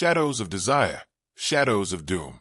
Shadows of desire, shadows of doom.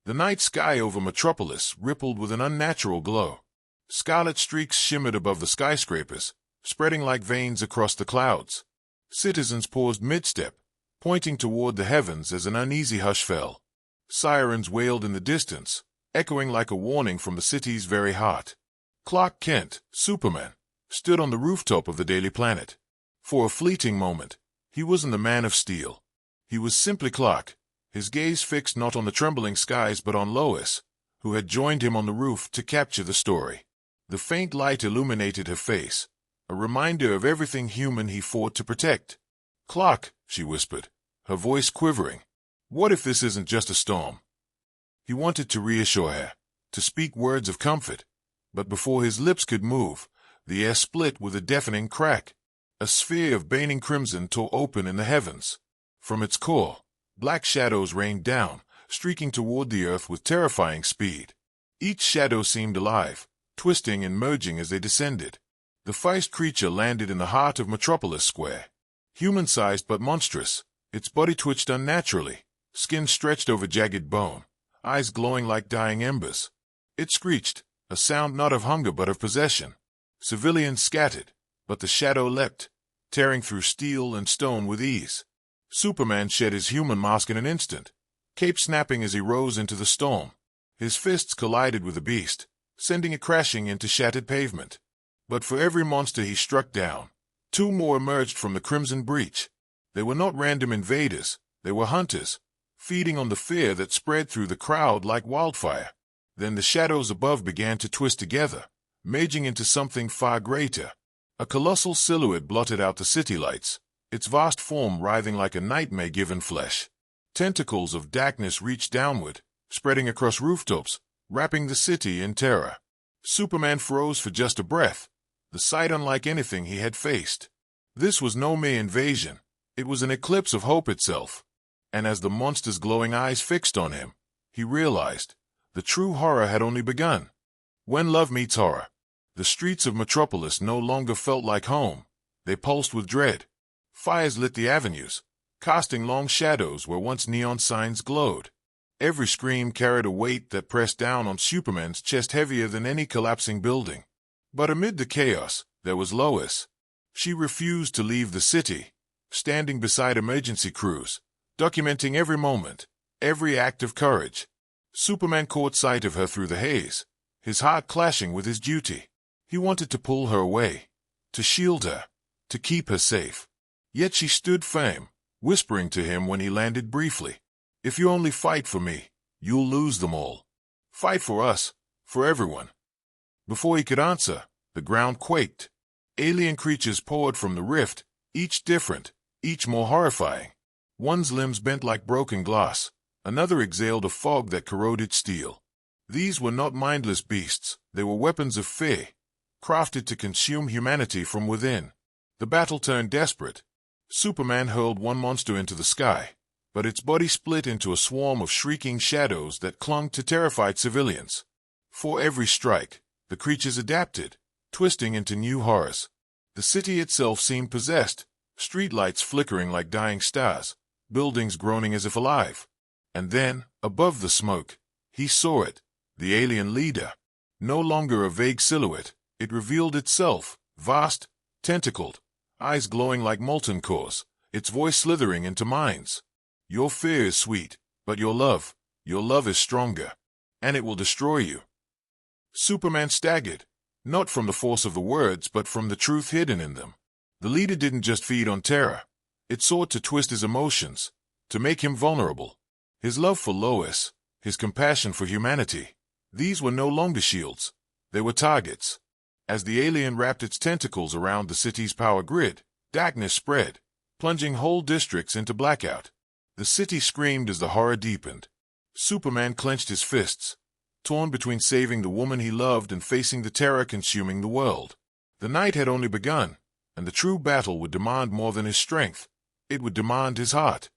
The night sky over Metropolis rippled with an unnatural glow. Scarlet streaks shimmered above the skyscrapers, spreading like veins across the clouds. Citizens paused mid-step, pointing toward the heavens as an uneasy hush fell. Sirens wailed in the distance, echoing like a warning from the city's very heart. Clark Kent, Superman, stood on the rooftop of the Daily Planet. For a fleeting moment, he wasn't the Man of Steel. He was simply Clark, his gaze fixed not on the trembling skies but on Lois, who had joined him on the roof to capture the story. The faint light illuminated her face, a reminder of everything human he fought to protect. "Clark," she whispered, her voice quivering, "what if this isn't just a storm?" He wanted to reassure her, to speak words of comfort, but before his lips could move, the air split with a deafening crack. A sphere of burning crimson tore open in the heavens. From its core, black shadows rained down, streaking toward the earth with terrifying speed. Each shadow seemed alive, twisting and merging as they descended. The first creature landed in the heart of Metropolis Square. Human-sized but monstrous, its body twitched unnaturally, skin stretched over jagged bone, eyes glowing like dying embers. It screeched, a sound not of hunger but of possession. Civilians scattered, but the shadow leapt, tearing through steel and stone with ease. Superman shed his human mask in an instant, cape snapping as he rose into the storm. His fists collided with the beast, sending it crashing into shattered pavement. But for every monster he struck down, two more emerged from the crimson breach. They were not random invaders, they were hunters, feeding on the fear that spread through the crowd like wildfire. Then the shadows above began to twist together, merging into something far greater. A colossal silhouette blotted out the city lights, its vast form writhing like a nightmare given flesh. Tentacles of darkness reached downward, spreading across rooftops, wrapping the city in terror. Superman froze for just a breath, the sight unlike anything he had faced. This was no mere invasion, it was an eclipse of hope itself. And as the monster's glowing eyes fixed on him, he realized, the true horror had only begun. When love meets horror, the streets of Metropolis no longer felt like home, they pulsed with dread. Fires lit the avenues, casting long shadows where once neon signs glowed. Every scream carried a weight that pressed down on Superman's chest heavier than any collapsing building. But amid the chaos, there was Lois. She refused to leave the city, standing beside emergency crews, documenting every moment, every act of courage. Superman caught sight of her through the haze, his heart clashing with his duty. He wanted to pull her away, to shield her, to keep her safe. Yet she stood firm, whispering to him when he landed briefly, "If you only fight for me, you'll lose them all. Fight for us, for everyone." Before he could answer, the ground quaked. Alien creatures poured from the rift, each different, each more horrifying. One's limbs bent like broken glass, another exhaled a fog that corroded steel. These were not mindless beasts, they were weapons of fear, crafted to consume humanity from within. The battle turned desperate. Superman hurled one monster into the sky, but its body split into a swarm of shrieking shadows that clung to terrified civilians. For every strike, the creatures adapted, twisting into new horrors. The city itself seemed possessed, streetlights flickering like dying stars, buildings groaning as if alive. And then, above the smoke, he saw it, the alien leader. No longer a vague silhouette, it revealed itself, vast, tentacled, eyes glowing like molten cores, its voice slithering into minds. "Your fear is sweet, but your love is stronger, and it will destroy you." Superman staggered, not from the force of the words but from the truth hidden in them. The leader didn't just feed on terror. It sought to twist his emotions, to make him vulnerable. His love for Lois, his compassion for humanity, these were no longer shields, they were targets. As the alien wrapped its tentacles around the city's power grid, darkness spread, plunging whole districts into blackout. The city screamed as the horror deepened. Superman clenched his fists, torn between saving the woman he loved and facing the terror consuming the world. The night had only begun, and the true battle would demand more than his strength. It would demand his heart.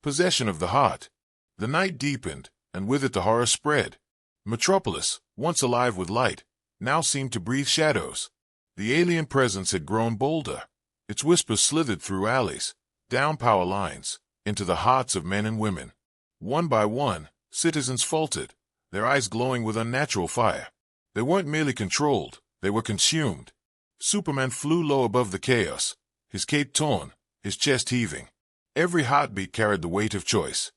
Possession of the heart. The night deepened, and with it the horror spread. Metropolis, once alive with light, now seemed to breathe shadows. The alien presence had grown bolder. Its whispers slithered through alleys, down power lines, into the hearts of men and women. One by one, citizens faltered, their eyes glowing with unnatural fire. They weren't merely controlled, they were consumed. Superman flew low above the chaos, his cape torn, his chest heaving. Every heartbeat carried the weight of choice.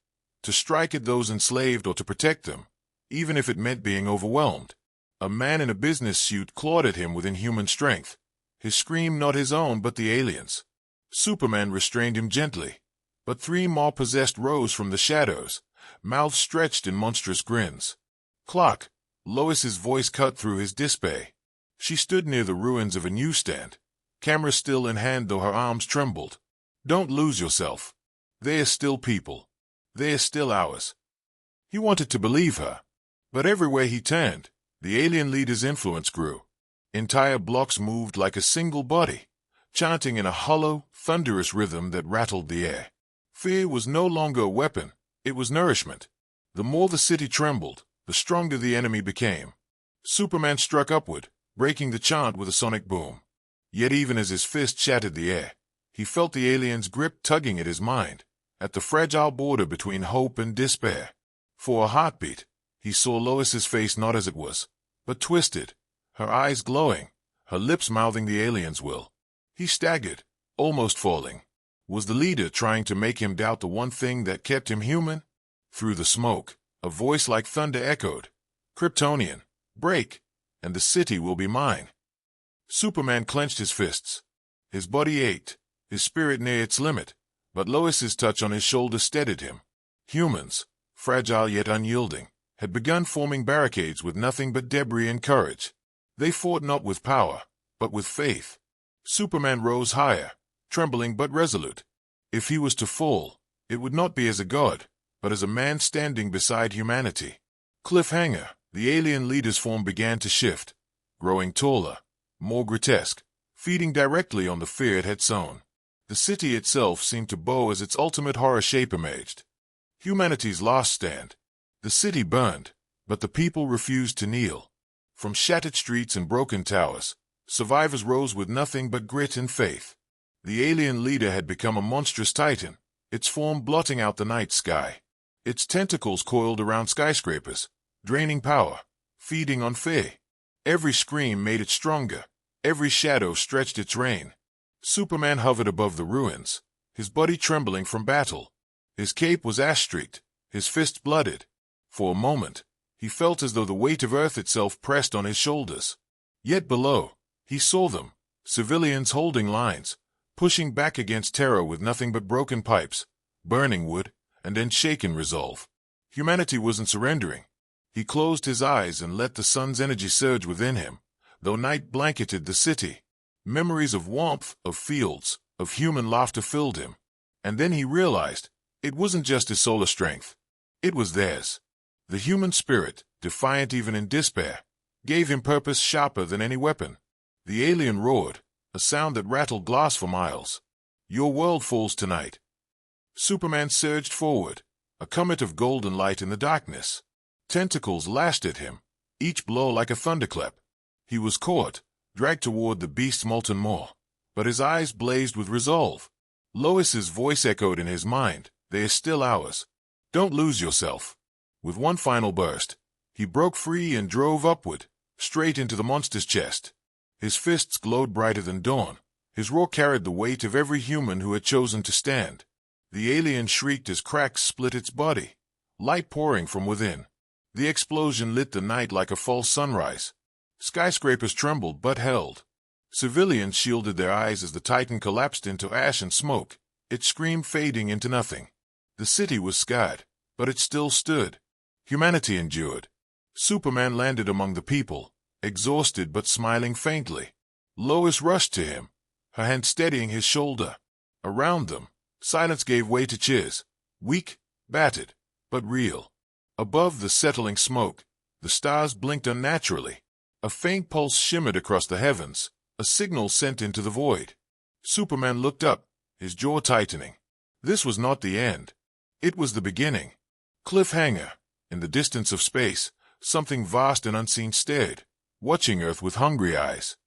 To strike at those enslaved or to protect them, even if it meant being overwhelmed. A man in a business suit clawed at him with inhuman strength, his scream not his own but the aliens. Superman restrained him gently, but three more possessed rose from the shadows, mouths stretched in monstrous grins. Clark, Lois's voice cut through his despair. She stood near the ruins of a newsstand, camera still in hand though her arms trembled. Don't lose yourself. They are still people. They are still ours. He wanted to believe her, but everywhere he turned, the alien leader's influence grew. Entire blocks moved like a single body, chanting in a hollow, thunderous rhythm that rattled the air. Fear was no longer a weapon, it was nourishment. The more the city trembled, the stronger the enemy became. Superman struck upward, breaking the chant with a sonic boom. Yet even as his fist shattered the air, he felt the alien's grip tugging at his mind, at the fragile border between hope and despair. For a heartbeat, he saw Lois's face not as it was, but twisted, her eyes glowing, her lips mouthing the alien's will. He staggered, almost falling. Was the leader trying to make him doubt the one thing that kept him human? Through the smoke, a voice like thunder echoed, "Kryptonian, break, and the city will be mine." Superman clenched his fists. His body ached, his spirit near its limit, but Lois's touch on his shoulder steadied him. Humans, fragile yet unyielding, had begun forming barricades with nothing but debris and courage. They fought not with power, but with faith. Superman rose higher, trembling but resolute. If he was to fall, it would not be as a god, but as a man standing beside humanity. Cliffhanger, the alien leader's form began to shift, growing taller, more grotesque, feeding directly on the fear it had sown. The city itself seemed to bow as its ultimate horror shape emerged. Humanity's last stand. The city burned, but the people refused to kneel. From shattered streets and broken towers, survivors rose with nothing but grit and faith. The alien leader had become a monstrous titan, its form blotting out the night sky. Its tentacles coiled around skyscrapers, draining power, feeding on fear. Every scream made it stronger, every shadow stretched its reign. Superman hovered above the ruins, his body trembling from battle. His cape was ash-streaked, his fists blooded. For a moment, he felt as though the weight of Earth itself pressed on his shoulders. Yet below, he saw them, civilians holding lines, pushing back against terror with nothing but broken pipes, burning wood, and then shaken resolve. Humanity wasn't surrendering. He closed his eyes and let the sun's energy surge within him, though night blanketed the city. Memories of warmth, of fields, of human laughter filled him. And then he realized, it wasn't just his solar strength. It was theirs. The human spirit, defiant even in despair, gave him purpose sharper than any weapon. The alien roared, a sound that rattled glass for miles. "Your world falls tonight." Superman surged forward, a comet of golden light in the darkness. Tentacles lashed at him, each blow like a thunderclap. He was caught, dragged toward the beast's molten maw, but his eyes blazed with resolve. Lois's voice echoed in his mind, "They are still ours. Don't lose yourself." With one final burst, he broke free and drove upward, straight into the monster's chest. His fists glowed brighter than dawn. His roar carried the weight of every human who had chosen to stand. The alien shrieked as cracks split its body, light pouring from within. The explosion lit the night like a false sunrise. Skyscrapers trembled but held. Civilians shielded their eyes as the Titan collapsed into ash and smoke, its scream fading into nothing. The city was scarred, but it still stood. Humanity endured. Superman landed among the people, exhausted but smiling faintly. Lois rushed to him, her hand steadying his shoulder. Around them, silence gave way to cheers, weak, battered, but real. Above the settling smoke, the stars blinked unnaturally. A faint pulse shimmered across the heavens, a signal sent into the void. Superman looked up, his jaw tightening. This was not the end. It was the beginning. Cliffhanger. In the distance of space, something vast and unseen stared, watching Earth with hungry eyes.